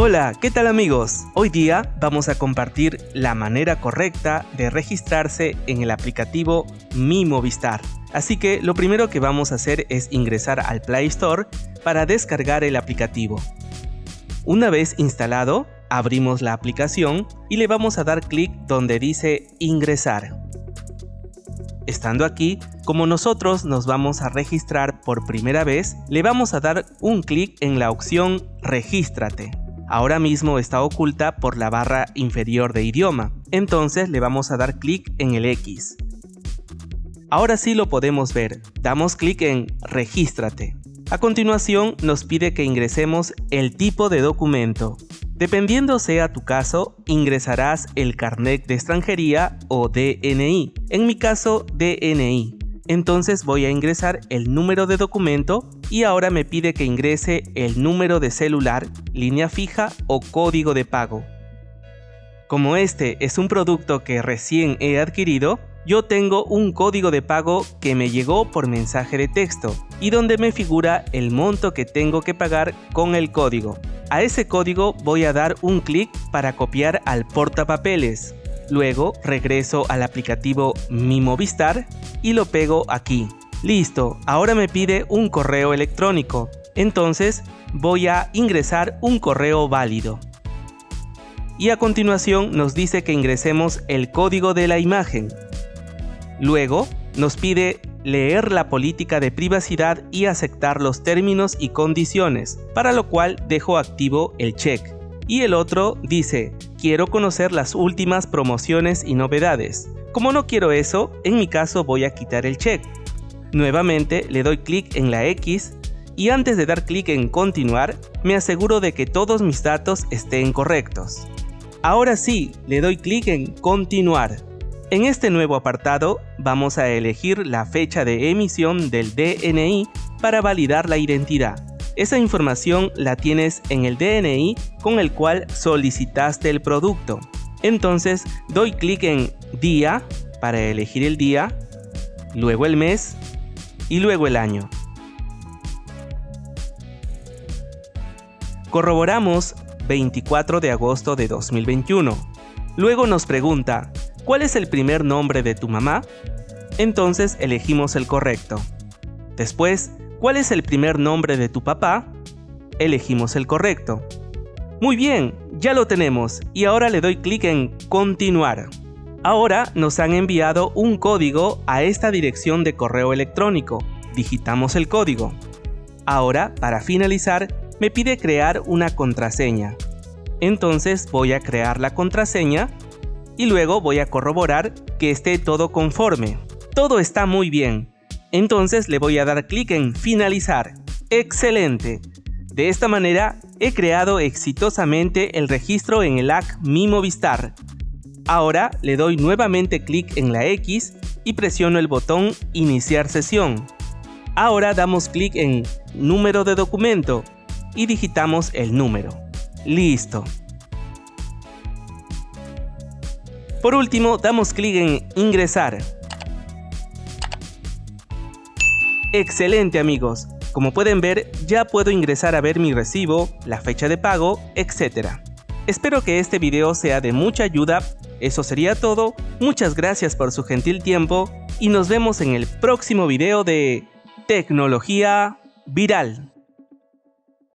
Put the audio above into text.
Hola, ¿qué tal amigos? Hoy día vamos a compartir la manera correcta de registrarse en el aplicativo Mi Movistar. Así que lo primero que vamos a hacer es ingresar al Play Store para descargar el aplicativo. Una vez instalado, abrimos la aplicación y le vamos a dar clic donde dice ingresar. Estando aquí, como nosotros nos vamos a registrar por primera vez, le vamos a dar un clic en la opción Regístrate. Ahora mismo está oculta por la barra inferior de idioma, entonces le vamos a dar clic en el X. Ahora sí lo podemos ver, damos clic en Regístrate. A continuación nos pide que ingresemos el tipo de documento. Dependiendo sea tu caso, ingresarás el carnet de extranjería o DNI. En mi caso, DNI. Entonces voy a ingresar el número de documento y ahora me pide que ingrese el número de celular, línea fija o código de pago. Como este es un producto que recién he adquirido, yo tengo un código de pago que me llegó por mensaje de texto y donde me figura el monto que tengo que pagar con el código. A ese código voy a dar un clic para copiar al portapapeles. Luego regreso al aplicativo Mi Movistar y lo pego aquí. Listo, ahora me pide un correo electrónico. Entonces voy a ingresar un correo válido. Y a continuación nos dice que ingresemos el código de la imagen. Luego nos pide leer la política de privacidad y aceptar los términos y condiciones, para lo cual dejo activo el check. Y el otro dice, quiero conocer las últimas promociones y novedades. Como no quiero eso, en mi caso voy a quitar el check. Nuevamente le doy clic en la X y antes de dar clic en continuar, me aseguro de que todos mis datos estén correctos. Ahora sí, le doy clic en continuar. En este nuevo apartado vamos a elegir la fecha de emisión del DNI para validar la identidad. Esa información la tienes en el DNI con el cual solicitaste el producto. Entonces doy clic en día para elegir el día, luego el mes y luego el año. Corroboramos 24 de agosto de 2021. Luego nos pregunta, ¿cuál es el primer nombre de tu mamá? Entonces elegimos el correcto. Después, ¿cuál es el primer nombre de tu papá? Elegimos el correcto. Muy bien, ya lo tenemos y ahora le doy clic en continuar. Ahora nos han enviado un código a esta dirección de correo electrónico. Digitamos el código. Ahora, para finalizar, me pide crear una contraseña. Entonces voy a crear la contraseña y luego voy a corroborar que esté todo conforme. Todo está muy bien. Entonces le voy a dar clic en finalizar. ¡Excelente! De esta manera he creado exitosamente el registro en el app Mi Movistar. Ahora le doy nuevamente clic en la X y presiono el botón Iniciar sesión. Ahora damos clic en Número de documento y digitamos el número. ¡Listo! Por último, damos clic en Ingresar. ¡Excelente amigos! Como pueden ver, ya puedo ingresar a ver mi recibo, la fecha de pago, etc. Espero que este video sea de mucha ayuda. Eso sería todo. Muchas gracias por su gentil tiempo y nos vemos en el próximo video de Tecnología Viral.